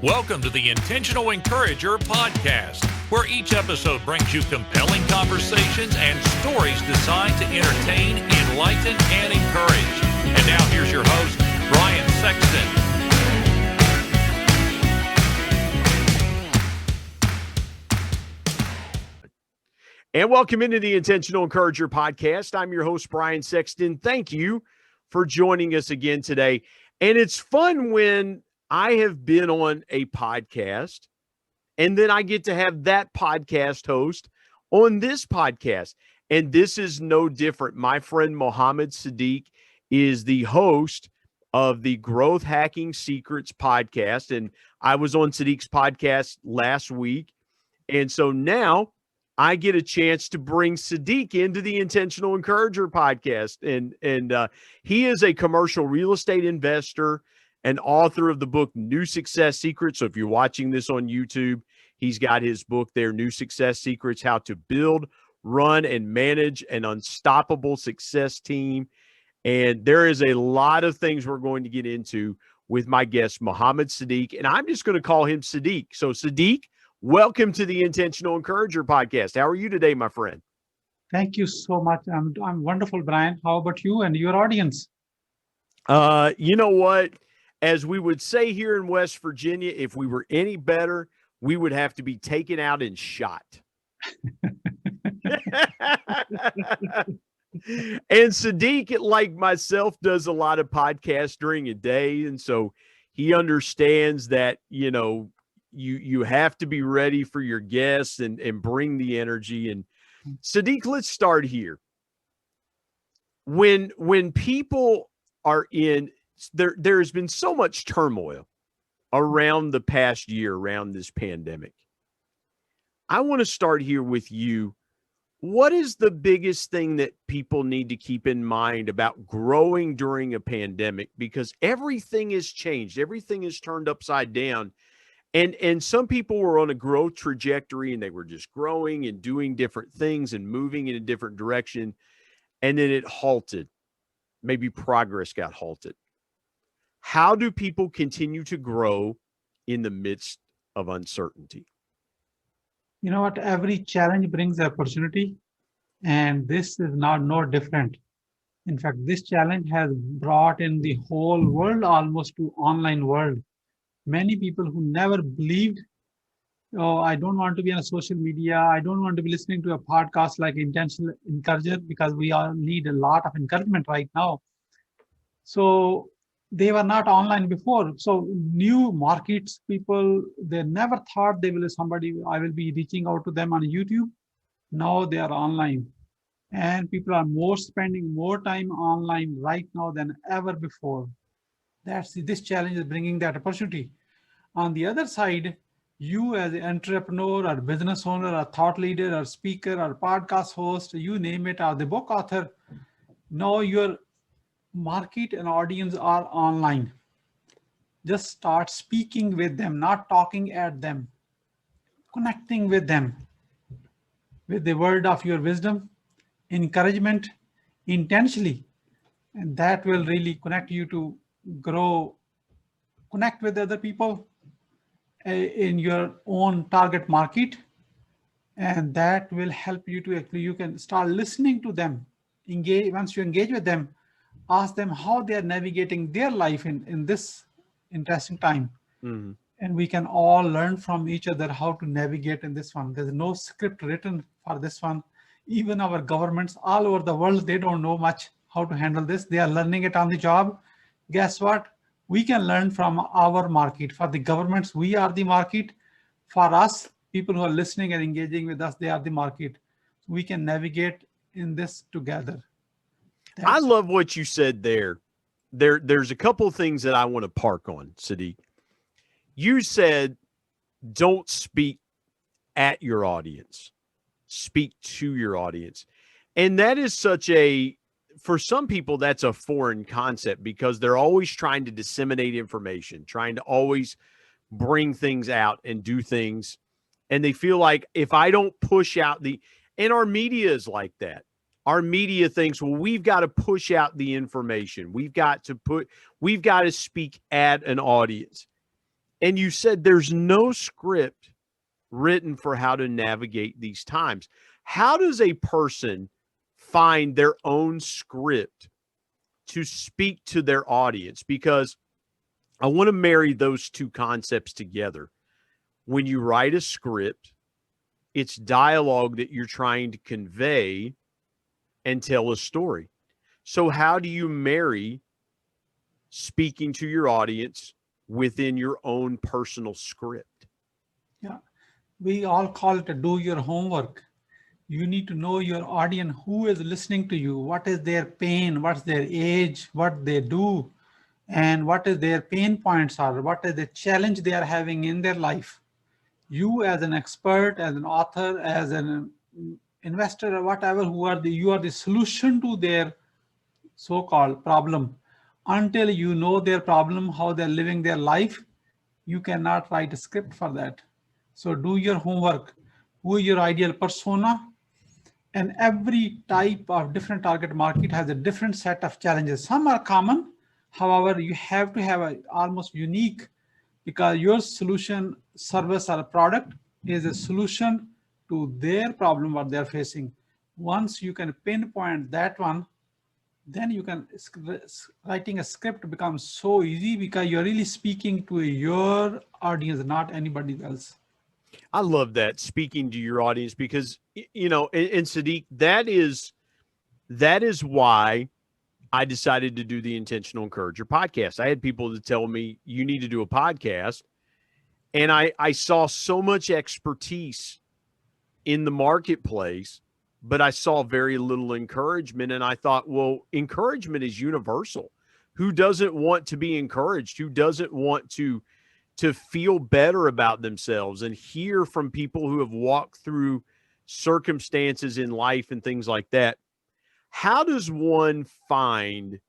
Welcome to the Intentional Encourager podcast, where each episode brings you compelling conversations and stories designed to entertain, enlighten, and encourage. And now here's your host, Brian Sexton. And welcome into the Intentional Encourager podcast. I'm your host, Brian Sexton. Thank you for joining us again today. And it's fun when I have been on a podcast and then I get to have that podcast host on this podcast. And this is no different. My friend Muhammad Siddique is the host of the Growth Hacking Secrets podcast. And I was on Siddique's podcast last week. And so now I get a chance to bring Siddique into the Intentional Encourager podcast. And he is a commercial real estate investor and author of the book, New Success Secrets. So if you're watching this on YouTube, he's got his book there, New Success Secrets, How to Build, Run, and Manage an Unstoppable Success Team. And there is a lot of things we're going to get into with my guest, Muhammad Siddique. And I'm just going to call him Siddique. So Siddique, welcome to the Intentional Encourager podcast. How are you today, my friend? Thank you so much. I'm wonderful, Brian. How about you and your audience? You know what? As we would say here in West Virginia, if we were any better, we would have to be taken out and shot. And Siddique, like myself, does a lot of podcasts during a day. And so he understands that, you know, you have to be ready for your guests and bring the energy. And Siddique, let's start here. When people are in, there's been so much turmoil around the past year, around this pandemic. I want to start here with you. What is the biggest thing that people need to keep in mind about growing during a pandemic? Because everything has changed. Everything is turned upside down. And some people were on a growth trajectory and they were just growing and doing different things and moving in a different direction. And then it halted. Maybe progress got halted. How do people continue to grow in the midst of uncertainty? You know what? Every challenge brings opportunity, and this is not no different. In fact, this challenge has brought in the whole world almost to online world. Many people who never believed, oh, I don't want to be on social media. I don't want to be listening to a podcast like Intentional Encourager, because we all need a lot of encouragement right now. So they were not online before. So new markets, people, they never thought they will I will be reaching out to them on YouTube. Now they are online. And people are spending more time online right now than ever before. This challenge is bringing that opportunity. On the other side, you as an entrepreneur or business owner or thought leader or speaker or podcast host, you name it, or the book author, now your market and audience are online. Just start speaking with them, not talking at them, connecting with them with the word of your wisdom, encouragement, intentionally. And that will really connect you to grow, connect with other people in your own target market. And that will help you to actually, you can start listening to them. Once you engage with them, ask them how they are navigating their life in this interesting time. Mm-hmm. And we can all learn from each other how to navigate in this one. There's no script written for this one. Even our governments all over the world, they don't know much how to handle this. They are learning it on the job. Guess what? We can learn from our market. For the governments, we are the market. For us, people who are listening and engaging with us, they are the market. We can navigate in this together. I love what you said there. There's a couple of things that I want to park on, Siddique. You said, don't speak at your audience. Speak to your audience. And that is for some people, that's a foreign concept because they're always trying to disseminate information, trying to always bring things out and do things. And they feel like if I don't push out and our media is like that. Our media thinks, well, we've got to push out the information. We've got to speak at an audience. And you said there's no script written for how to navigate these times. How does a person find their own script to speak to their audience? Because I want to marry those two concepts together. When you write a script, it's dialogue that you're trying to convey and tell a story. So how do you marry speaking to your audience within your own personal script? Yeah, we all call it a do your homework. You need to know your audience, who is listening to you, what is their pain, what's their age, what they do, and what is their pain points are, what is the challenge they are having in their life. You as an expert, as an author, as an investor or whatever, you are the solution to their so-called problem. Until you know their problem, how they're living their life, you cannot write a script for that. So do your homework. Who is your ideal persona? And every type of different target market has a different set of challenges. Some are common. However, you have to have a almost unique, because your solution, service, or product is a solution to their problem, what they're facing. Once you can pinpoint that one, then you can, writing a script becomes so easy because you're really speaking to your audience, not anybody else. I love that, speaking to your audience, because and Siddique, that is why I decided to do the Intentional Encourager podcast. I had people that tell me you need to do a podcast, and I saw so much expertise in the marketplace, but I saw very little encouragement. And I thought, well, encouragement is universal. Who doesn't want to be encouraged? Who doesn't want to feel better about themselves and hear from people who have walked through circumstances in life and things like that? How does one find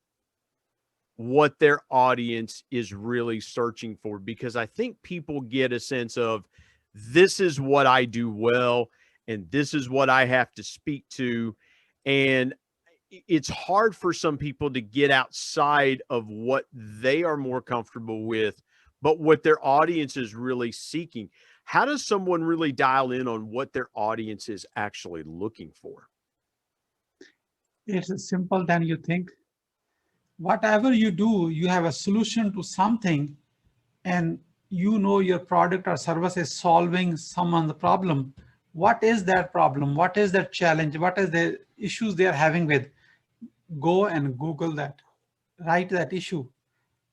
what their audience is really searching for? Because I think people get a sense of, this is what I do well, and this is what I have to speak to. And it's hard for some people to get outside of what they are more comfortable with, but what their audience is really seeking. How does someone really dial in on what their audience is actually looking for? It's simple than you think. Whatever you do, you have a solution to something, and you know your product or service is solving someone's problem. What is that problem? What is that challenge? What is the issues they are having with? Go and Google that. Write that issue.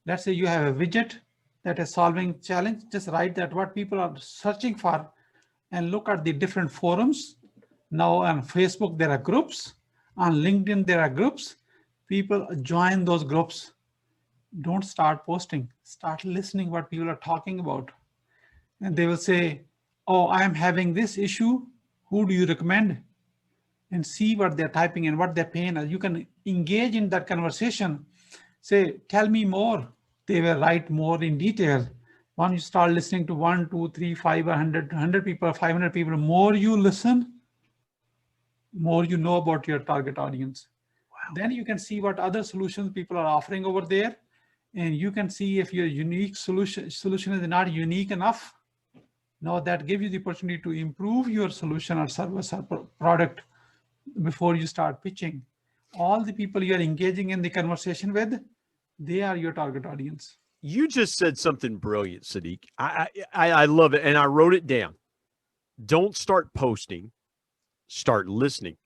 Let's say you have a widget that is solving challenge. Just write that, what people are searching for, and look at the different forums. Now on Facebook, there are groups. On LinkedIn, there are groups. People join those groups. Don't start posting. Start listening what people are talking about. And they will say, oh, I am having this issue. Who do you recommend? And see what they're typing and what they're paying. You can engage in that conversation. Say, tell me more. They will write more in detail. Once you start listening to 1, 2, 3, 5, 100 people, 500 people, more you listen, more you know about your target audience. Wow. Then you can see what other solutions people are offering over there. And you can see if your unique solution is not unique enough. Now that gives you the opportunity to improve your solution or service or product before you start pitching. All the people you're engaging in the conversation with, they are your target audience. You just said something brilliant, Siddique. I love it. And I wrote it down. Don't start posting, start listening.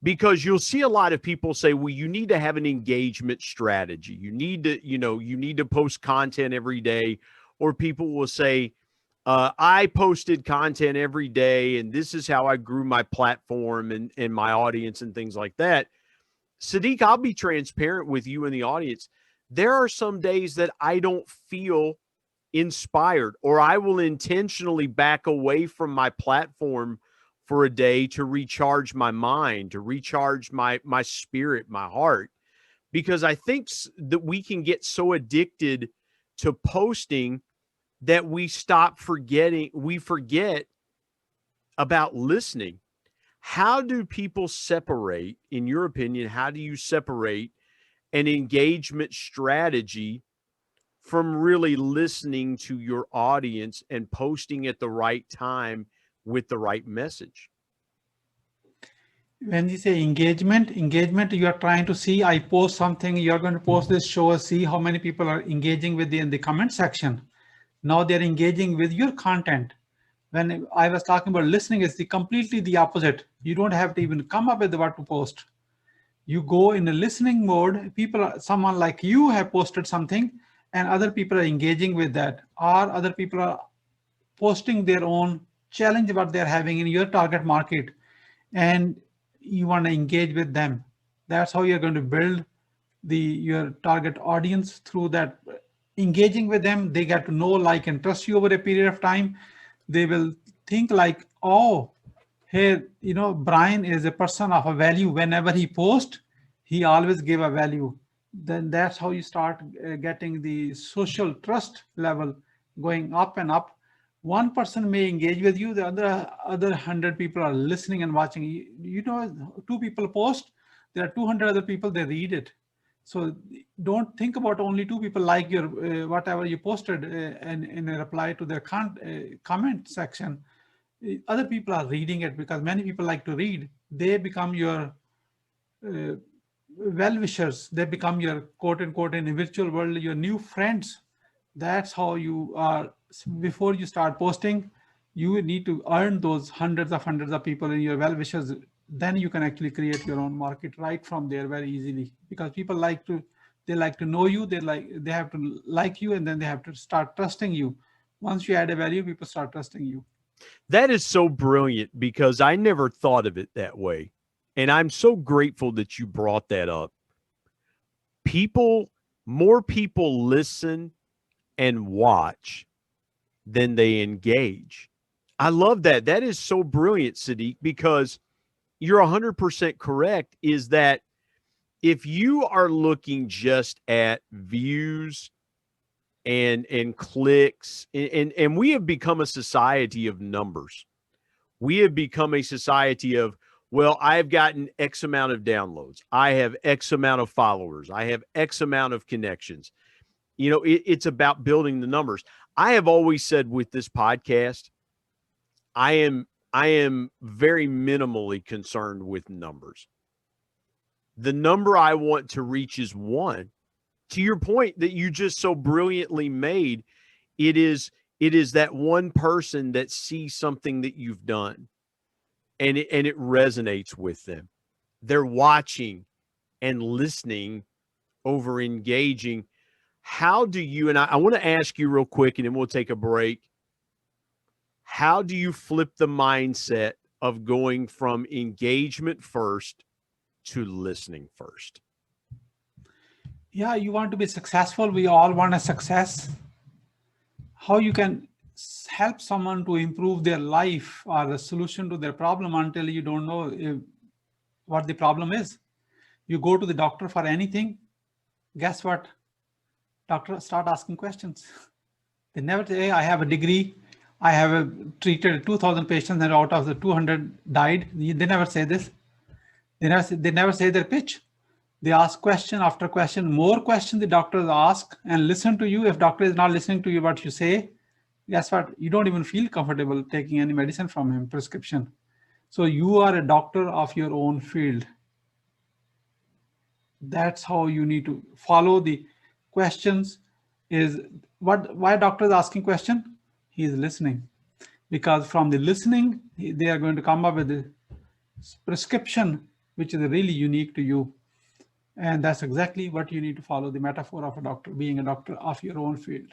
Because you'll see a lot of people say, well, you need to have an engagement strategy. You need to post content every day. Or people will say, I posted content every day, and this is how I grew my platform and my audience and things like that. Siddique, I'll be transparent with you and the audience. There are some days that I don't feel inspired, or I will intentionally back away from my platform for a day to recharge my mind, to recharge my spirit, my heart, because I think that we can get so addicted to posting that we forget about listening. How do people separate, in your opinion, how do you separate an engagement strategy from really listening to your audience and posting at the right time with the right message? When you say engagement, you are trying to see, I post something, you're going to post this, show us, see how many people are engaging with in the comment section. Now they're engaging with your content. When I was talking about listening, it's completely the opposite. You don't have to even come up with what to post. You go in a listening mode. Someone like you have posted something and other people are engaging with that, or other people are posting their own challenge what they're having in your target market, and you want to engage with them. That's how you're going to build your target audience, through that engaging with them. They get to know, like, and trust you over a period of time. They will think like, oh, hey, Brian is a person of a value. Whenever he posts, he always give a value. Then that's how you start getting the social trust level going up and up. One person may engage with you, the other 100 people are listening and watching. Two people post, there are 200 other people, they read it. So don't think about only two people like your whatever you posted and in a reply to their comment section. Other people are reading it, because many people like to read. They become your well-wishers. They become your quote unquote in the virtual world, your new friends. That's how you are. Before you start posting, you need to earn those hundreds of people in your well-wishers. Then you can actually create your own market right from there very easily, because people like to know you. They have to like you, and then they have to start trusting you. Once you add a value, people start trusting you. That is so brilliant, because I never thought of it that way. And I'm so grateful that you brought that up. More people listen and watch than they engage. I love that. That is so brilliant, Siddique, because you're 100% correct, is that if you are looking just at views and clicks, and we have become a society of numbers. We have become a society of, well, I've gotten X amount of downloads. I have X amount of followers. I have X amount of connections. It's about building the numbers. I have always said with this podcast, I am very minimally concerned with numbers. The number I want to reach is one. To your point that you just so brilliantly made, it is that one person that sees something that you've done, and it resonates with them. They're watching and listening over engaging. How do you, and I want to ask you real quick, and then we'll take a break. How do you flip the mindset of going from engagement first to listening first? Yeah, you want to be successful. We all want a success. How you can help someone to improve their life or a solution to their problem until you don't know what the problem is. You go to the doctor for anything. Guess what? Doctor start asking questions. They never say, I have a degree. I have treated 2,000 patients and out of the 200 died. They never say this. They never say their pitch. They ask question after question, more questions the doctors ask and listen to you. If doctor is not listening to you what you say, guess what? You don't even feel comfortable taking any medicine from him, prescription. So you are a doctor of your own field. That's how you need to follow the questions. Why doctor is asking question? He is listening. Because from the listening, they are going to come up with a prescription which is really unique to you. And that's exactly what you need to follow, the metaphor of a doctor, being a doctor of your own field.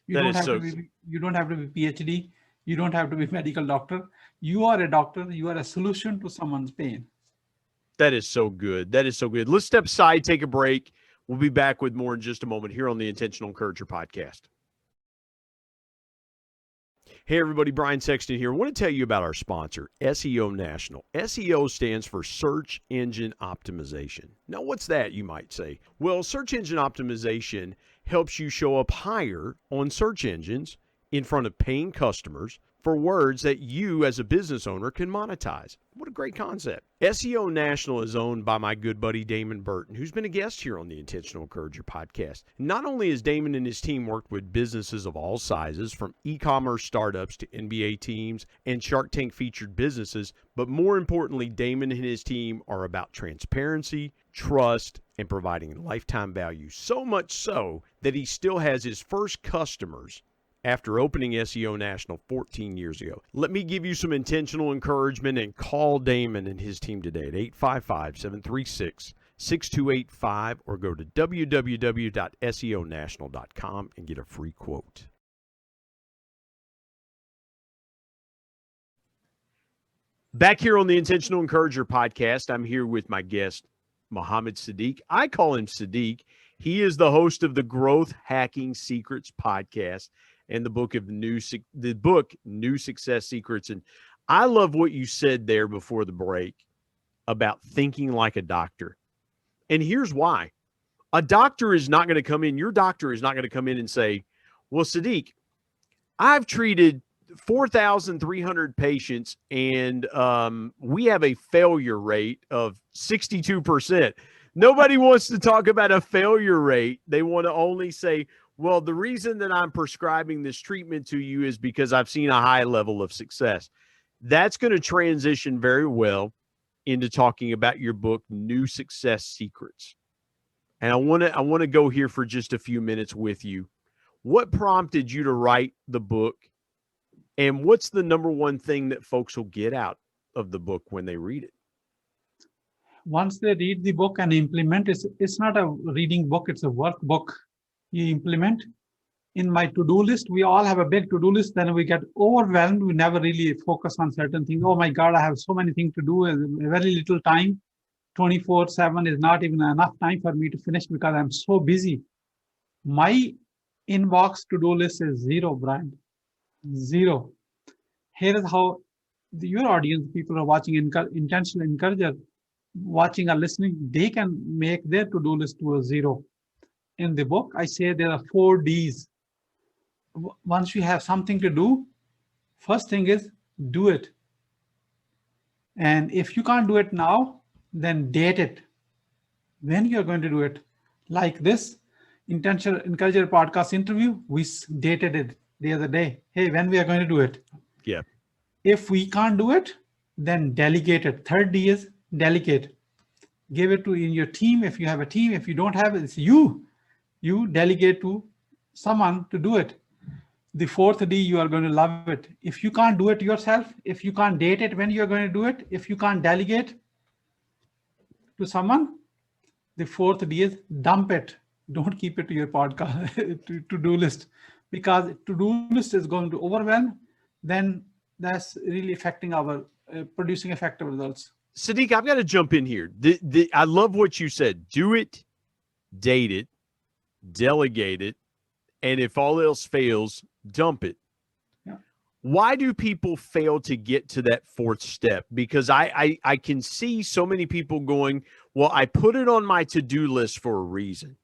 You don't have to be PhD. You don't have to be medical doctor. You are a doctor. You are a solution to someone's pain. That is so good. That is so good. Let's step aside, take a break. We'll be back with more in just a moment here on the Intentional Encourager podcast. Hey, everybody, Brian Sexton here. I want to tell you about our sponsor, SEO National. SEO stands for Search Engine Optimization. Now, what's that, you might say? Well, search engine optimization helps you show up higher on search engines in front of paying customers for words that you as a business owner can monetize. What a great concept. SEO National is owned by my good buddy Damon Burton, who's been a guest here on the Intentional Encourager podcast. Not only has Damon and his team worked with businesses of all sizes, from e-commerce startups to NBA teams and Shark Tank featured businesses, but more importantly, Damon and his team are about transparency, trust, and providing lifetime value. So much so that he still has his first customers after opening SEO National 14 years ago. Let me give you some intentional encouragement and call Damon and his team today at 855-736-6285 or go to www.seonational.com and get a free quote. Back here on the Intentional Encourager podcast, I'm here with my guest, Muhammad Siddique. I call him Siddique. He is the host of the Growth Hacking Secrets podcast and the book New Success Secrets. And I love what you said there before the break about thinking like a doctor. And here's why. A doctor is not going to come in. Your doctor is not going to come in and say, well, Siddique, I've treated 4,300 patients and we have a failure rate of 62%. Nobody wants to talk about a failure rate. They want to only say, well, the reason that I'm prescribing this treatment to you is because I've seen a high level of success. That's going to transition very well into talking about your book, New Success Secrets. And I want to go here for just a few minutes with you. What prompted you to write the book? And what's the number one thing that folks will get out of the book when they read it? Once they read the book and implement, it's not a reading book, it's a workbook. You implement. In my to-do list, we all have a big to-do list, then we get overwhelmed. We never really focus on certain things. Oh my God, I have so many things to do, very little time. 24/7 is not even enough time for me to finish because I'm so busy. My inbox to-do list is zero, Brian. Zero. Here is how your audience, people are watching Intentional Encourager, watching or listening, they can make their to-do list to a zero. In the book, I say there are 4 Ds. Once you have something to do, first thing is do it. And if you can't do it now, then date it. When you're going to do it. Like this Intentional Encourager podcast interview, we dated it the other day. Hey, when we are going to do it? Yeah. If we can't do it, then delegate it. 3rd D is delegate. Give it to in your team. If you have a team, if you don't have it, it's you. You delegate to someone to do it. The 4th D, you are going to love it. If you can't do it yourself, if you can't date it when you're going to do it, if you can't delegate to someone, the 4th D is dump it. Don't keep it to your podcast to-do list, because to-do list is going to overwhelm. Then that's really affecting our producing effective results. Siddique, I've got to jump in here. I love what you said. Do it, date it, delegate it, and if all else fails, dump it. Yeah. Why do people fail to get to that 4th step? Because I can see so many people going, well, I put it on my to-do list for a reason.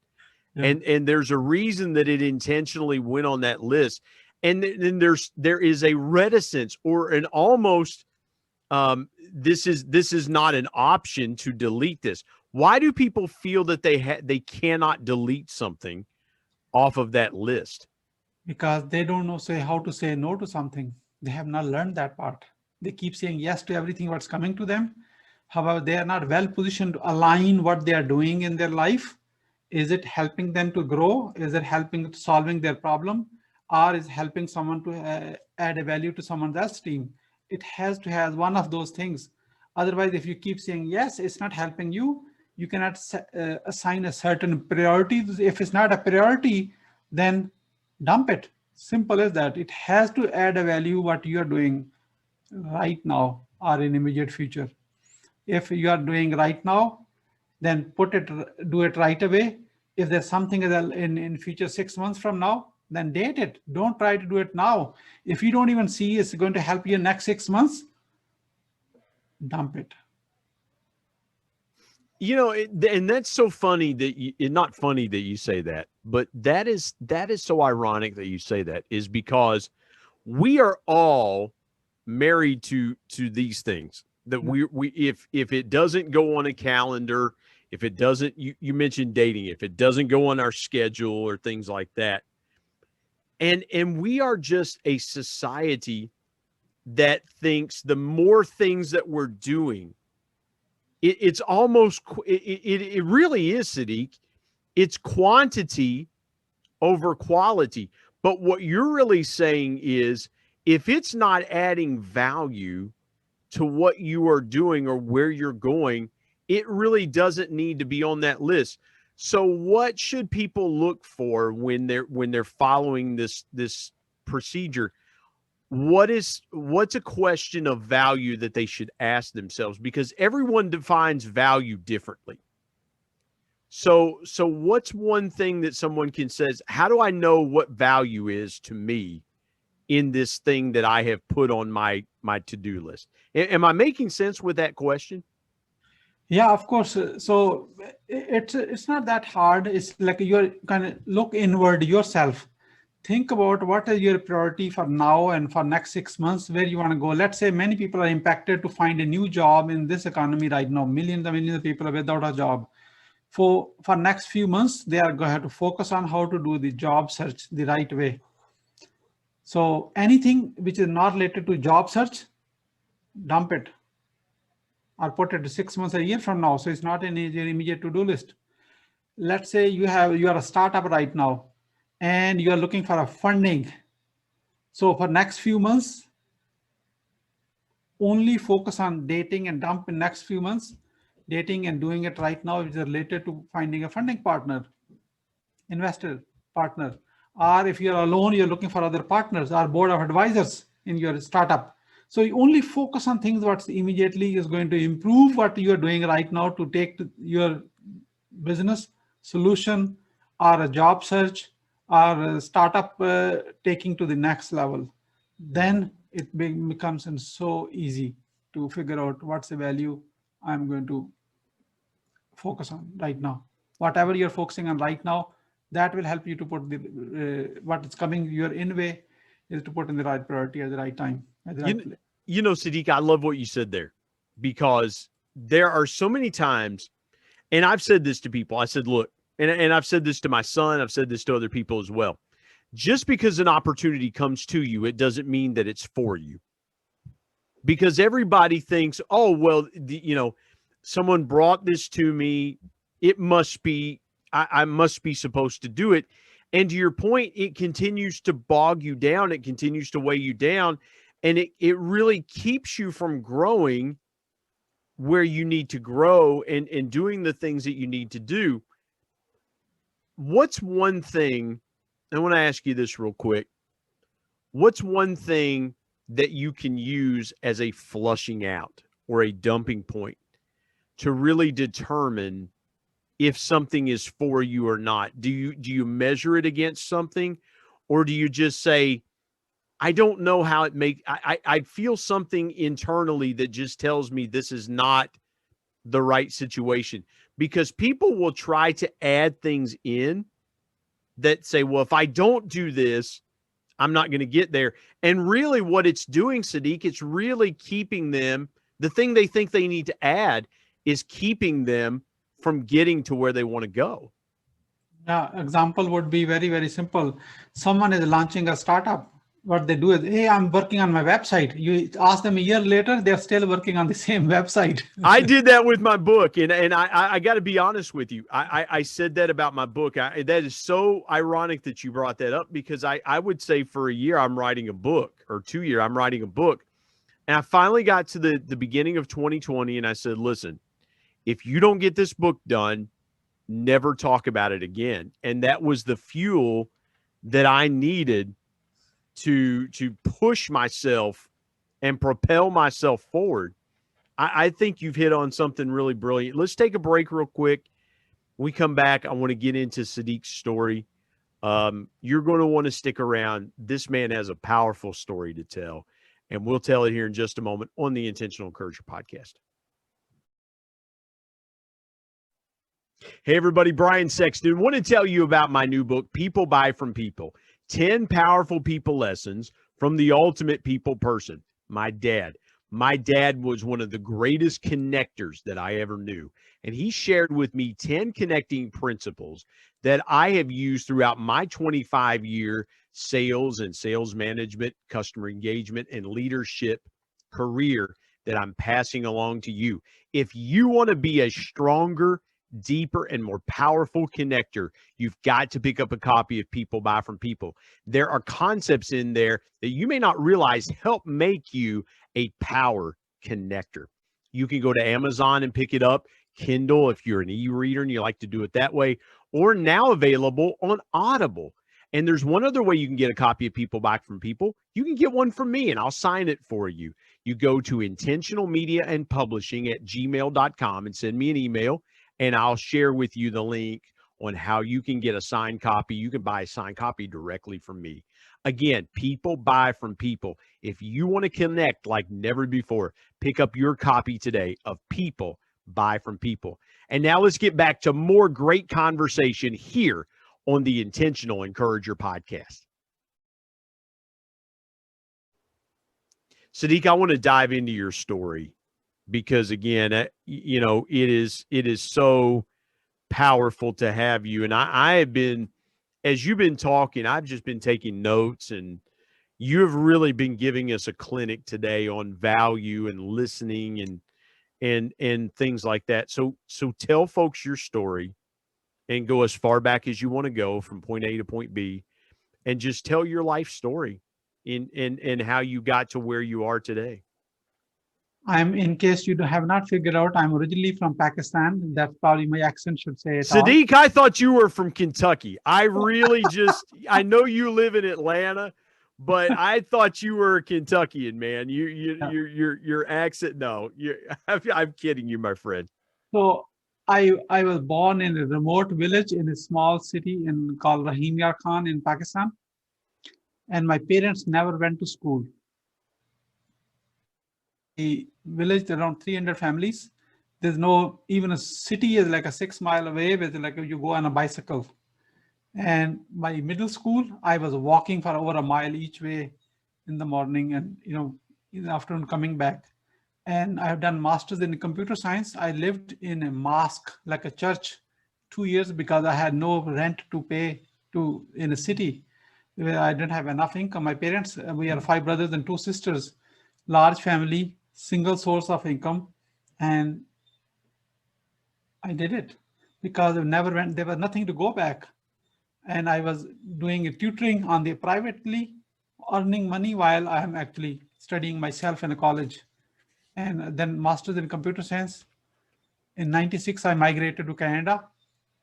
Yeah. And there's a reason that it intentionally went on that list. And then there is a reticence or an almost this is not an option to delete this. Why do people feel that they cannot delete something off of that list? Because they don't know how to say no to something. They have not learned that part. They keep saying yes to everything what's coming to them. However, they are not well positioned to align what they are doing in their life. Is it helping them to grow? Is it helping solving their problem? Or is helping someone to add a value to someone else's team? It has to have one of those things. Otherwise, if you keep saying yes, it's not helping you. You cannot assign a certain priority. If it's not a priority, then dump it. Simple as that. It has to add a value what you are doing right now or in immediate future. If you are doing right now, then do it right away. If there's something in future 6 months from now, then date it. Don't try to do it now. If you don't even see it's going to help you next 6 months, dump it. You know, and that's so funny that not funny that you say that, but that is so ironic that you say that, is because we are all married to these things that we if it doesn't go on a calendar, if it doesn't, you mentioned dating, if it doesn't go on our schedule or things like that, and we are just a society that thinks the more things that we're doing, it's almost it really is, Siddique. It's quantity over quality. But what you're really saying is, if it's not adding value to what you are doing or where you're going, it really doesn't need to be on that list. So what should people look for when they're following this procedure? What's a question of value that they should ask themselves? Because everyone defines value differently. So what's one thing that someone can says, how do I know what value is to me in this thing that I have put on my to-do list? Am I making sense with that question? Yeah, of course. So it's not that hard. It's like you're kind of look inward yourself. Think about what is your priority for now and for next 6 months, where you want to go. Let's say many people are impacted to find a new job in this economy right now. Millions and millions of people are without a job. For next few months, they are going to have to focus on how to do the job search the right way. So anything which is not related to job search, dump it or put it 6 months, a year from now. So it's not in your immediate to-do list. Let's say you are a startup right now and you are looking for a funding. So for next few months, only focus on dating and dump in next few months. Dating and doing it right now is related to finding a funding partner, investor partner. Or if you're alone, you're looking for other partners or board of advisors in your startup. So you only focus on things what immediately is going to improve what you're doing right now to take your business solution or a job search or a startup taking to the next level. Then it becomes so easy to figure out what's the value I'm going to focus on right now. Whatever you're focusing on right now, that will help you to put the what is coming your in way is to put in the right priority at the right time. At the right place. You know, Siddique, I love what you said there, because there are so many times, and I've said this to people. I said, look, and I've said this to my son. I've said this to other people as well. Just because an opportunity comes to you, it doesn't mean that it's for you. Because everybody thinks, oh, well, someone brought this to me. It must be, I must be supposed to do it. And to your point, it continues to bog you down. It continues to weigh you down. And it really keeps you from growing where you need to grow and doing the things that you need to do. What's one thing, I want to ask you this real quick. What's one thing that you can use as a flushing out or a dumping point to really determine if something is for you or not? Do you measure it against something, or do you just say, I don't know how it makes, I feel something internally that just tells me this is not the right situation? Because people will try to add things in that say, well, if I don't do this, I'm not going to get there. And really what it's doing, Siddique, it's really keeping them, the thing they think they need to add is keeping them from getting to where they want to go. Yeah, example would be very, very simple. Someone is launching a startup. What they do is, hey, I'm working on my website. You ask them a year later, they're still working on the same website. I did that with my book. And I got to be honest with you. I said that about my book. That is so ironic that you brought that up, because I would say for a year, I'm writing a book, or 2 years, I'm writing a book. And I finally got to the beginning of 2020. And I said, listen, if you don't get this book done, never talk about it again. And that was the fuel that I needed to push myself and propel myself forward. I think you've hit on something really brilliant. Let's take a break real quick. When we come back, I want to get into Siddique's story. You're going to want to stick around. This man has a powerful story to tell, and we'll tell it here in just a moment on the Intentional Encourager podcast. Hey, everybody, Brian Sexton. Want to tell you about my new book, People Buy from People, 10 Powerful People Lessons from the ultimate people person, my dad. My dad was one of the greatest connectors that I ever knew. And he shared with me 10 connecting principles that I have used throughout my 25-year sales and sales management, customer engagement, and leadership career that I'm passing along to you. If you want to be a stronger, deeper, and more powerful connector, you've got to pick up a copy of People Buy from People. There are concepts in there that you may not realize help make you a power connector. You can go to Amazon and pick it up, Kindle if you're an e-reader and you like to do it that way, or now available on Audible. And there's one other way you can get a copy of People Buy from People. You can get one from me and I'll sign it for you. You go to intentionalmediaandpublishing@gmail.com and send me an email, and I'll share with you the link on how you can get a signed copy. You can buy a signed copy directly from me. Again, People Buy from People. If you want to connect like never before, pick up your copy today of People Buy from People. And now let's get back to more great conversation here on the Intentional Encourager podcast. Siddique, I want to dive into your story because, again, it is so powerful to have you. And I have been, as you've been talking, I've just been taking notes, and you have really been giving us a clinic today on value and listening and things like that. So tell folks your story and go as far back as you want to go from point A to point B, and just tell your life story in how you got to where you are today. In case you have not figured out, I'm originally from Pakistan. That's probably my accent should say it all. Siddique, I thought you were from Kentucky. I really I know you live in Atlanta, but I thought you were a Kentuckian, man. Your accent, no, I'm kidding you, my friend. So I was born in a remote village in a small city called Rahim Yar Khan in Pakistan. And my parents never went to school. The village, around 300 families. There's even a city is like a 6 mile away with like you go on a bicycle. And my middle school, I was walking for over a mile each way in the morning and, in the afternoon coming back. And I have done masters in computer science. I lived in a mosque, like a church, 2 years because I had no rent to pay in a city where I didn't have enough income. My parents, we are 5 brothers and 2 sisters, large family, single source of income. And I did it because there was nothing to go back. And I was doing a tutoring on the privately, earning money while I am actually studying myself in a college. And then masters in computer science. In 96, I migrated to Canada.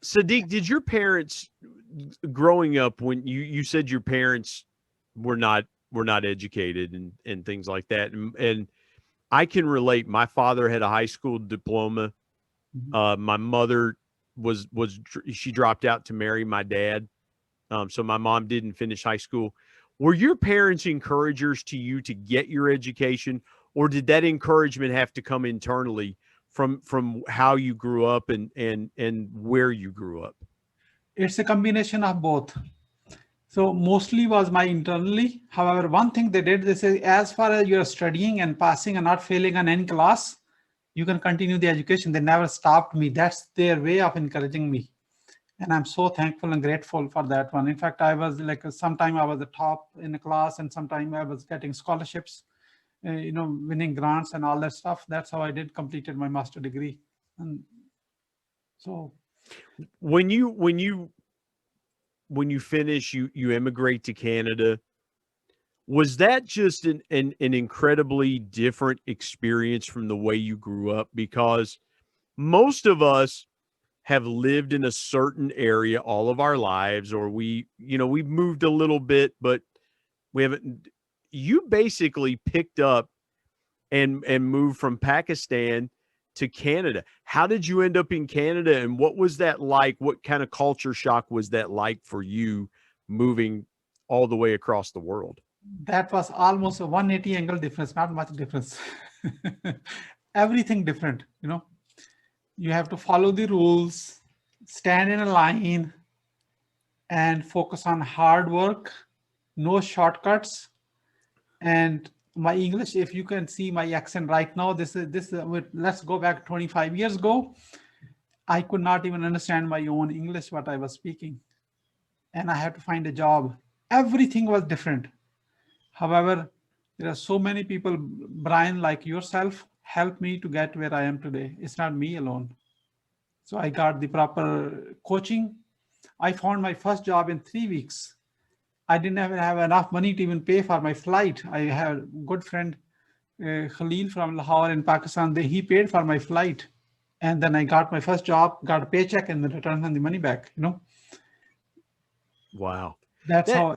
Siddique, did your parents, growing up, when you said your parents were not educated and things like that, and I can relate. My father had a high school diploma. My mother she dropped out to marry my dad, so my mom didn't finish high school. Were your parents encouragers to you to get your education, or did that encouragement have to come internally from how you grew up and where you grew up? It's a combination of both. So mostly was my internally. However, one thing they say, as far as you're studying and passing and not failing on any class, you can continue the education. They never stopped me. That's their way of encouraging me. And I'm so thankful and grateful for that one. In fact, I was like, sometime I was the top in the class and sometime I was getting scholarships, winning grants and all that stuff. That's how I completed my master degree. And so when you finish, you immigrate to Canada, was that just an incredibly different experience from the way you grew up? Because most of us have lived in a certain area all of our lives, or we've moved a little bit, but we haven't. You basically picked up and moved from Pakistan to Canada. How did you end up in Canada, and what was that like? What kind of culture shock was that like for you moving all the way across the world? That was almost a 180 angle difference, not much difference. Everything different, You have to follow the rules, stand in a line, and focus on hard work, no shortcuts. And my English, if you can see my accent right now, let's go back 25 years ago. I could not even understand my own English, what I was speaking. And I had to find a job. Everything was different. However, there are so many people, Brian, like yourself, helped me to get where I am today. It's not me alone. So I got the proper coaching. I found my first job in 3 weeks. I didn't even have enough money to even pay for my flight. I had a good friend, Khalil from Lahore in Pakistan. He paid for my flight. And then I got my first job, got a paycheck, and then returned the money back. Wow. That's That how.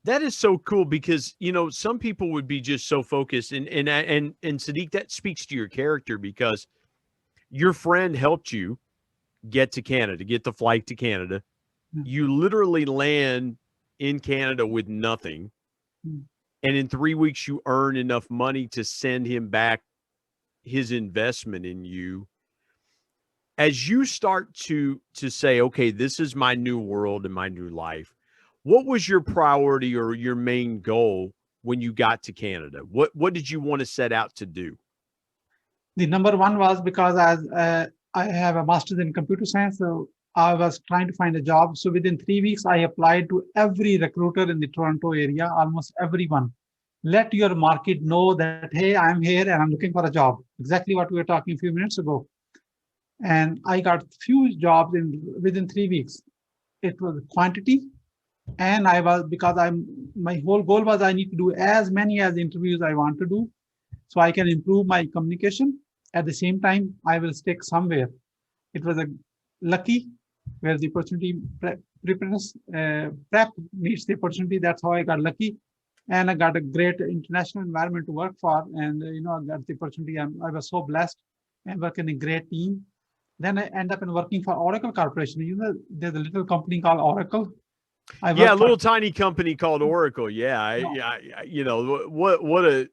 that is so cool because some people would be just so focused and Siddique, that speaks to your character because your friend helped you get to Canada, get the flight to Canada. Mm. You literally land in Canada with nothing. Mm. And in 3 weeks, you earn enough money to send him back his investment in you. As you start to say, okay, this is my new world and my new life, what was your priority or your main goal when you got to Canada? What did you want to set out to do? The number one was because I have a master's in computer science, so I was trying to find a job. So within 3 weeks, I applied to every recruiter in the Toronto area, almost everyone. Let your market know that, hey, I'm here and I'm looking for a job. Exactly what we were talking a few minutes ago. And I got few jobs within 3 weeks. It was quantity, and my whole goal was I need to do as many as interviews I want to do, so I can improve my communication. At the same time, I will stick somewhere. It was a lucky where the opportunity preparedness prep meets the opportunity. That's how I got lucky, and I got a great international environment to work for. And I got the opportunity. I was so blessed and work in a great team. Then I end up in working for Oracle Corporation. There's a little company called Oracle. I Yeah, a worked for. little tiny company called Oracle. Yeah, what a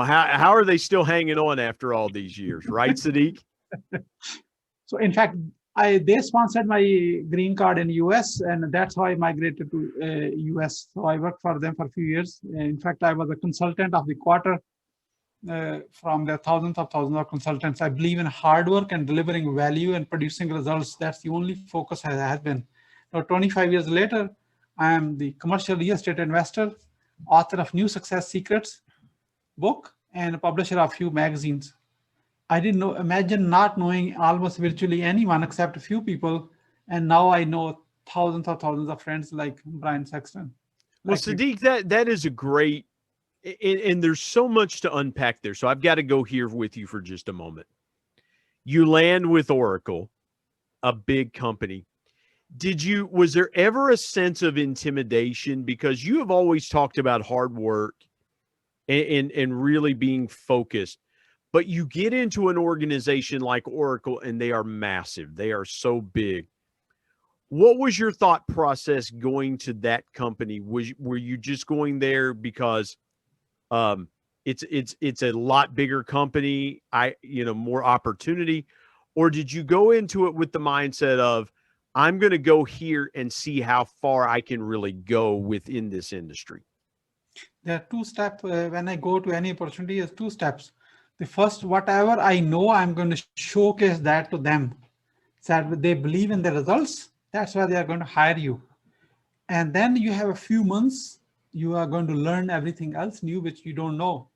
how are they still hanging on after all these years, right, Siddique? So in fact, they sponsored my green card in US, and that's how I migrated to US. So I worked for them for a few years. In fact, I was a consultant of the quarter from the thousands of consultants. I believe in hard work and delivering value and producing results. That's the only focus has been. Now, 25 years later, I am the commercial real estate investor, author of New Success Secrets book, and a publisher of few magazines. I didn't imagine not knowing almost virtually anyone except a few people. And now I know thousands of friends like Brian Sexton. Well, Like you. Siddique, that is a great, and there's so much to unpack there. So I've got to go here with you for just a moment. You land with Oracle, a big company. Was there ever a sense of intimidation? Because you have always talked about hard work and really being focused. But you get into an organization like Oracle, and they are massive. They are so big. What was your thought process going to that company? Were you just going there because it's a lot bigger company, more opportunity, or did you go into it with the mindset of I'm going to go here and see how far I can really go within this industry? There are two steps when I go to any opportunity. There's two steps. The first, whatever I know, I'm going to showcase that to them. So that they believe in the results. That's why they are going to hire you. And then you have a few months. You are going to learn everything else new which you don't know.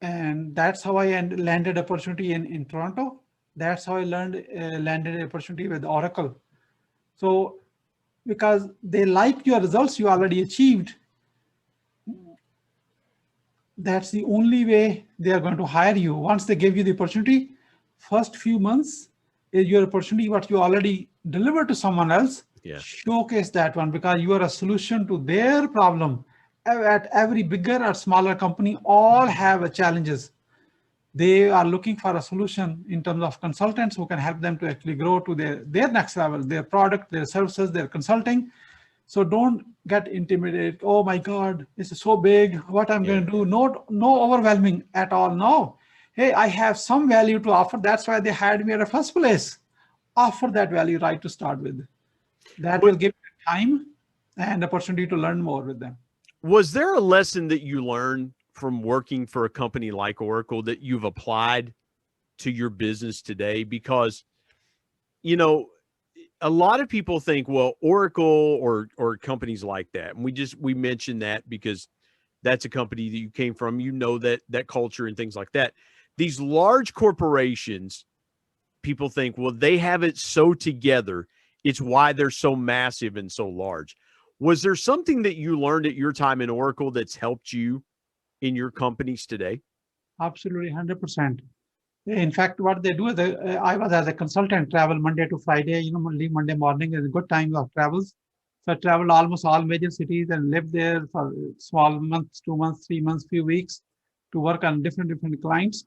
And that's how I landed opportunity in Toronto. That's how I landed an opportunity with Oracle. So because they like your results you already achieved, that's the only way they are going to hire you. Once they give you the opportunity, first few months is your opportunity, what you already delivered to someone else. Yeah. Showcase that one because you are a solution to their problem. At every bigger or smaller company, all have challenges. They are looking for a solution in terms of consultants who can help them to actually grow to their next level, their product, their services, their consulting. So don't get intimidated. Oh my God, this is so big. What I'm going to do? No overwhelming at all. No. Hey, I have some value to offer. That's why they hired me in the first place. Offer that value right to start with. That will give you time and opportunity to learn more with them. Was there a lesson that you learned from working for a company like Oracle that you've applied to your business today? Because, you know, a lot of people think, well, Oracle or companies like that, and we mentioned that because that's a company that you came from, that culture and things like that. These large corporations, people think, well, they have it so together. It's why they're so massive and so large. Was there something that you learned at your time in Oracle that's helped you in your companies today? Absolutely, 100%. In fact, what they do is, I was as a consultant, travel Monday to Friday, leave Monday morning is a good time of travels. So I traveled almost all major cities and lived there for small months, 2 months, 3 months, few weeks to work on different clients.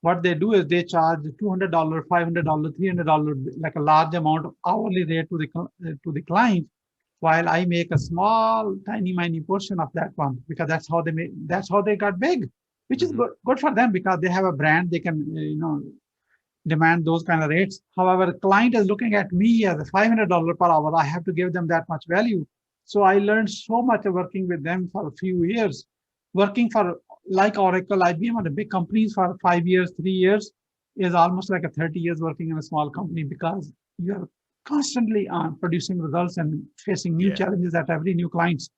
What they do is they charge $200, $500, $300, like a large amount of hourly rate to the client, while I make a small, tiny portion of that one, because that's how they got big, which is good for them because they have a brand. They can, demand those kind of rates. However, client is looking at me as a $500 per hour. I have to give them that much value. So I learned so much working with them for a few years. Working for like Oracle, IBM, or the big companies for 5 years, 3 years is almost like a 30 years working in a small company because you're constantly producing results and facing new challenges at every new clients.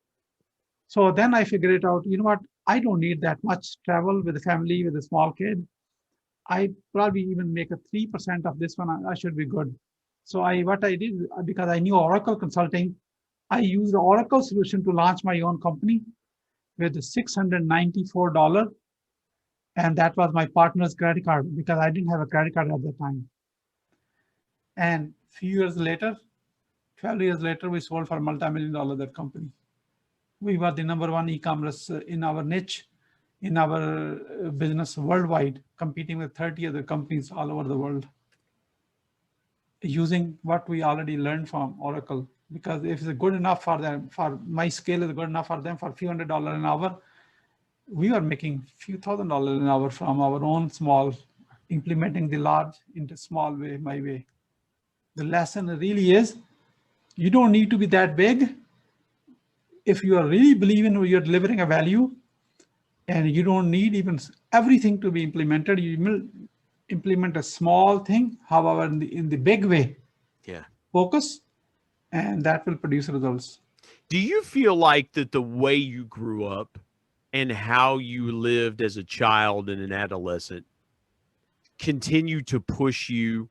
So then I figured it out, what, I don't need that much travel with a family, with a small kid. I probably even make a 3% of this one. I should be good. So what I did, because I knew Oracle consulting, I used the Oracle solution to launch my own company with $694. And that was my partner's credit card because I didn't have a credit card at the time. And few years later, 12 years later, we sold for multi-million-dollar that company. We were the number one e-commerce in our niche, in our business worldwide, competing with 30 other companies all over the world, using what we already learned from Oracle. Because if it's good enough for them, for my scale is good enough for them for a few $100 an hour, we are making a few $1,000s an hour from our own small, implementing the large into small way, my way. The lesson really is, you don't need to be that big. If you are really believing you're delivering a value, and you don't need even everything to be implemented, you will implement a small thing, however, in the big way. Focus, and that will produce results. Do you feel like that the way you grew up and how you lived as a child and an adolescent continue to push you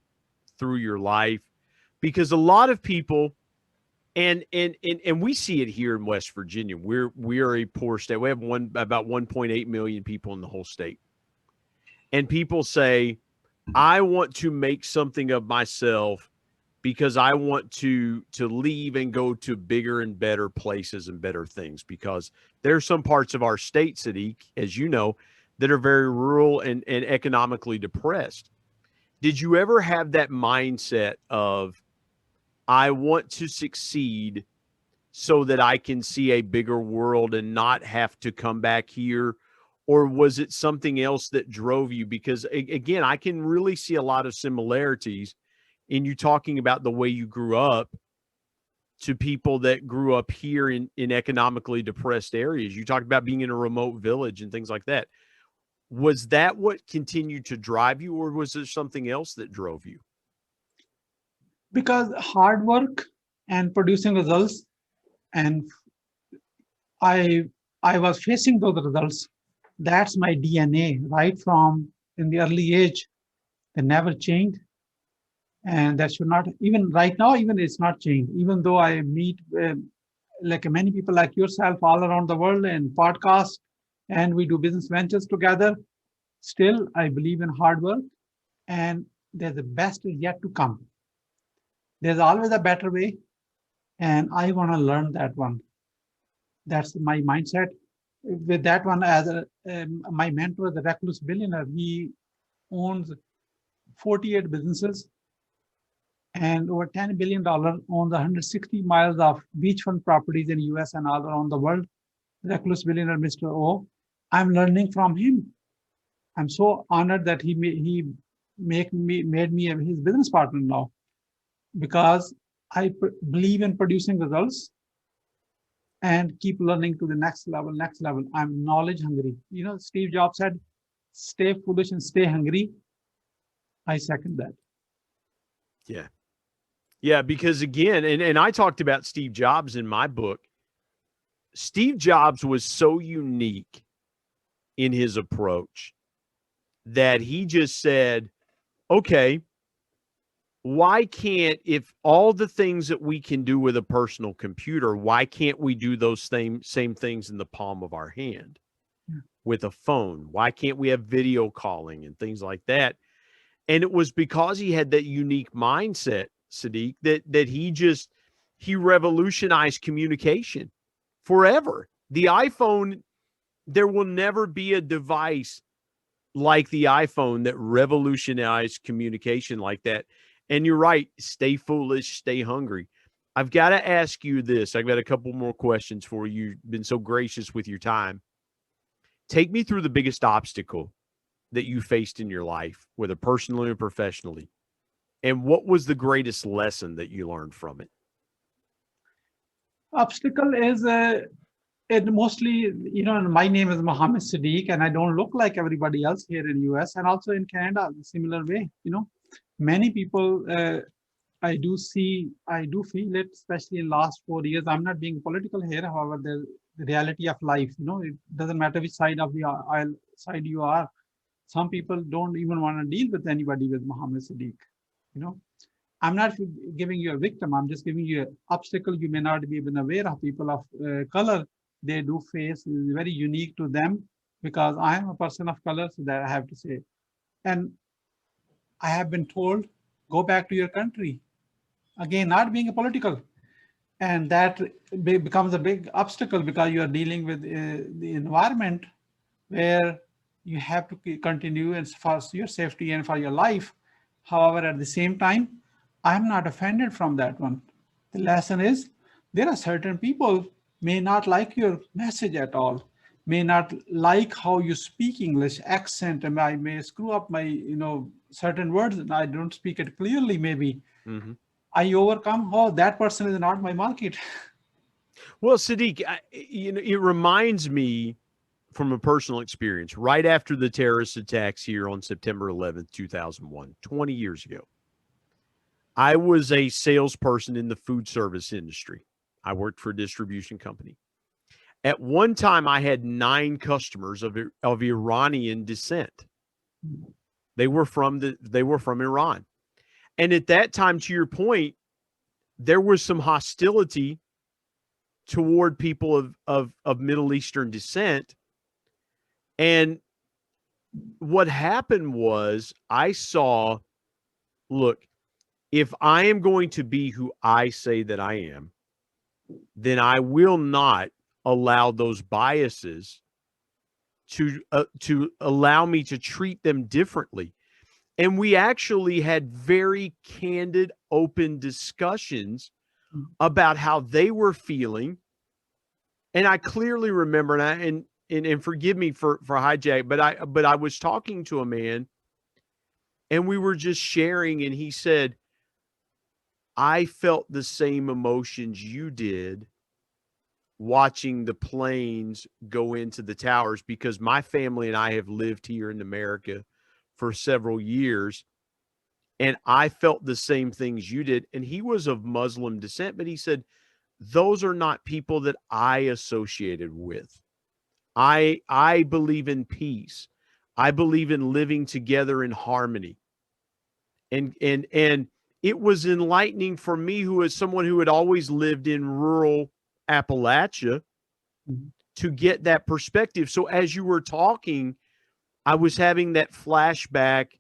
through your life? Because a lot of people, and we see it here in West Virginia. We are a poor state. We have about 1.8 million people in the whole state. And people say, I want to make something of myself because I want to leave and go to bigger and better places and better things, because there are some parts of our state, Siddique, as you know, that are very rural and economically depressed. Did you ever have that mindset of, I want to succeed so that I can see a bigger world and not have to come back here? Or was it something else that drove you? Because again, I can really see a lot of similarities in you talking about the way you grew up to people that grew up here in economically depressed areas. You talked about being in a remote village and things like that. Was that what continued to drive you, or was there something else that drove you? Because hard work and producing results, and I was facing those results. That's my DNA, right from in the early age. They never changed, and that should not, even right now, even it's not changed. Even though I meet like many people like yourself all around the world and podcasts, and we do business ventures together, still I believe in hard work, and there's the best is yet to come. There's always a better way, and I want to learn that one. That's my mindset. With that one, as my mentor, the reckless billionaire, he owns 48 businesses and over $10 billion, owns 160 miles of beachfront properties in the US and all around the world. Reckless billionaire, Mr. O. I'm learning from him. I'm so honored that he made me his business partner now, because I believe in producing results. and keep learning to the next level, next level. I'm knowledge hungry. Steve Jobs said, stay foolish and stay hungry. I second that. Yeah. Yeah, because again, and I talked about Steve Jobs in my book. Steve Jobs was so unique in his approach that he just said, okay, why can't, if all the things that we can do with a personal computer, why can't we do those same things in the palm of our hand with a phone? Why can't we have video calling and things like that? And it was because he had that unique mindset, Siddique, that he revolutionized communication forever. The iPhone, there will never be a device like the iPhone that revolutionized communication like that. And you're right, stay foolish, stay hungry. I've got to ask you this. I've got a couple more questions for you. You've been so gracious with your time. Take me through the biggest obstacle that you faced in your life, whether personally or professionally, and what was the greatest lesson that you learned from it? Obstacle is it mostly, my name is Muhammad Siddique, and I don't look like everybody else here in US and also in Canada, similar way. Many people, I do feel it, especially in last 4 years. I'm not being political here, however, the reality of life. It doesn't matter which side of the aisle side you are. Some people don't even want to deal with anybody with Muhammad Siddique. I'm not giving you a victim. I'm just giving you an obstacle you may not be even aware of. People of color, they do face is very unique to them because I am a person of color, so that I have to say. And I have been told, go back to your country. Again, not being a political. And that becomes a big obstacle because you are dealing with the environment where you have to continue and for your safety and for your life. However, at the same time, I'm not offended from that one. The lesson is there are certain people may not like your message at all, may not like how you speak English, accent, and I may screw up my, certain words and I don't speak it clearly, maybe. Mm-hmm. I overcome, that person is not my market. Well, Siddique, it reminds me from a personal experience right after the terrorist attacks here on September 11th, 2001, 20 years ago. I was a salesperson in the food service industry. I worked for a distribution company. At one time, I had 9 customers of Iranian descent. They were from Iran. And at that time, to your point, there was some hostility toward people of Middle Eastern descent. And what happened was I saw, look, if I am going to be who I say that I am, then I will not allow those biases to allow me to treat them differently. And we actually had very candid, open discussions about how they were feeling. And I clearly remember, and forgive me for hijack, but I was talking to a man and we were just sharing, and he said, I felt the same emotions you did watching the planes go into the towers because my family and I have lived here in America for several years, and I felt the same things you did. And he was of Muslim descent, but he said, those are not people that I associated with. I believe in peace. I believe in living together in harmony. And it was enlightening for me, who is someone who had always lived in rural Appalachia, to get that perspective. So as you were talking, I was having that flashback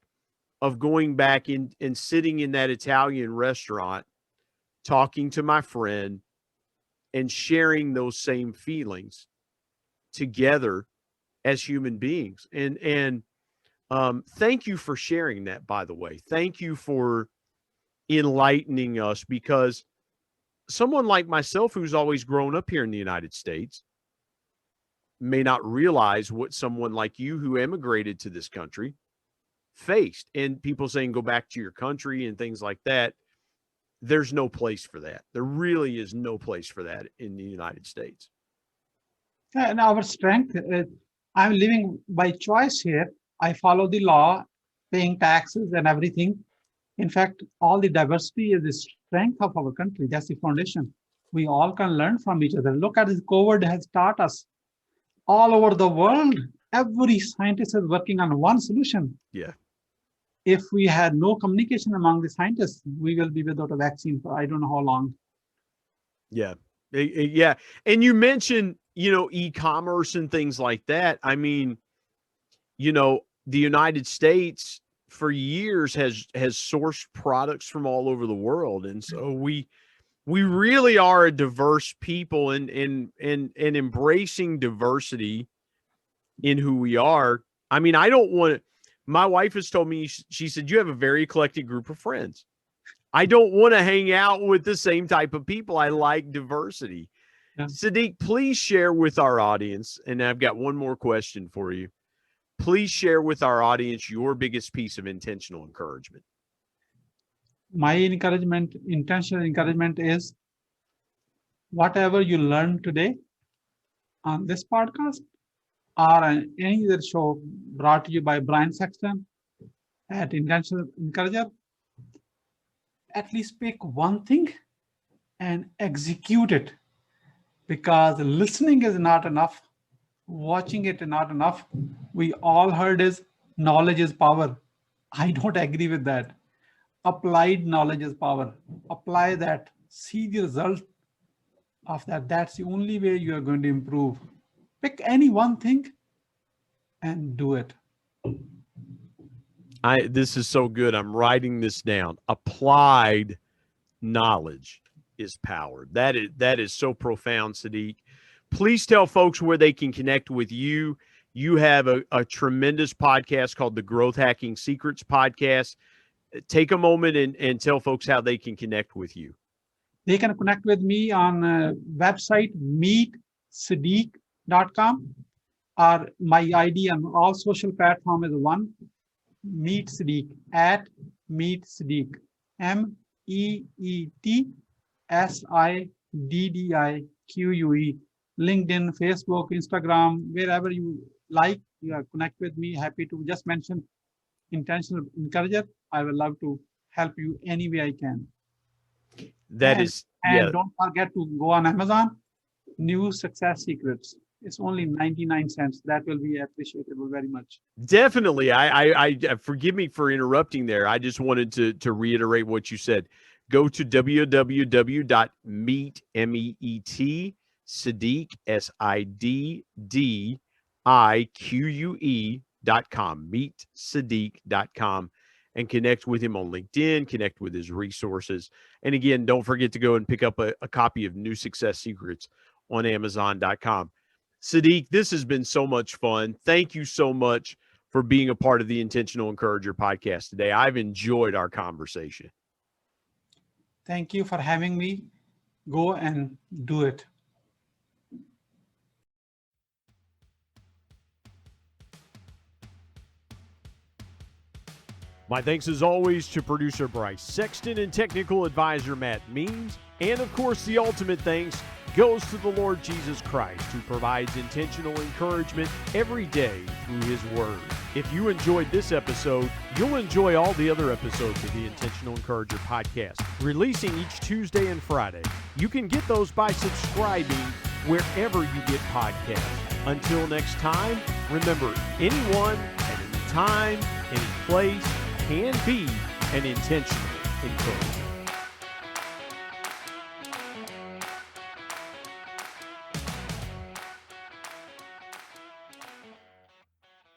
of going back in and sitting in that Italian restaurant, talking to my friend and sharing those same feelings together as human beings. And thank you for sharing that, by the way. Thank you for enlightening us, because someone like myself, who's always grown up here in the United States, may not realize what someone like you who emigrated to this country faced. And people saying, go back to your country and things like that. there's no place for that. There really is no place for that in the United States. And our strength, I'm living by choice here. I follow the law, paying taxes and everything. In fact, all the diversity is the strength of our country. That's the foundation. We all can learn from each other. Look at this, COVID has taught us all over the world. Every scientist is working on one solution. Yeah. If we had no communication among the scientists, we will be without a vaccine for I don't know how long. Yeah. Yeah. And you mentioned, e-commerce and things like that. I mean, the United States for years has sourced products from all over the world. And so we really are a diverse people, and embracing diversity in who we are. I mean, I don't want to, my wife has told me, she said, you have a very eclectic group of friends. I don't want to hang out with the same type of people. I like diversity. Yeah. Siddique, please share with our audience, and I've got one more question for you. Please share with our audience your biggest piece of intentional encouragement. My intentional encouragement is whatever you learn today on this podcast or any other show brought to you by Brian Sexton at Intentional Encourager, at least pick one thing and execute it, because listening is not enough. Watching it is not enough. We all heard is knowledge is power. I don't agree with that. Applied knowledge is power. Apply that. See the result of that. That's the only way you are going to improve. Pick any one thing and do it. This is so good. I'm writing this down. Applied knowledge is power. That is so profound, Siddique. Please tell folks where they can connect with you. You have a tremendous podcast called the Growth Hacking Secrets Podcast. Take a moment and tell folks how they can connect with you. They can connect with me on website meetsiddique.com, or my ID on all social platforms is one, Meet Siddique, at Meet Siddique, MEETSIDDIQUE. LinkedIn, Facebook, Instagram, wherever you like, you connect with me. Happy to just mention Intentional Encourager. I will love to help you any way I can. And don't forget to go on Amazon, New Success Secrets. It's only 99 cents. That will be appreciable very much. Definitely. I forgive me for interrupting there. I just wanted to reiterate what you said. Go to Siddique, SIDDIQUE.com, meetsiddique.com, and connect with him on LinkedIn, connect with his resources. And again, don't forget to go and pick up a copy of New Success Secrets on Amazon.com. Siddique, this has been so much fun. Thank you so much for being a part of the Intentional Encourager podcast today. I've enjoyed our conversation. Thank you for having me. Go and do it. My thanks as always to producer Bryce Sexton and technical advisor Matt Means. And of course, the ultimate thanks goes to the Lord Jesus Christ, who provides intentional encouragement every day through his word. If you enjoyed this episode, you'll enjoy all the other episodes of the Intentional Encourager podcast, releasing each Tuesday and Friday. You can get those by subscribing wherever you get podcasts. Until next time, remember, anyone at any time, any place can be an intentional encourager.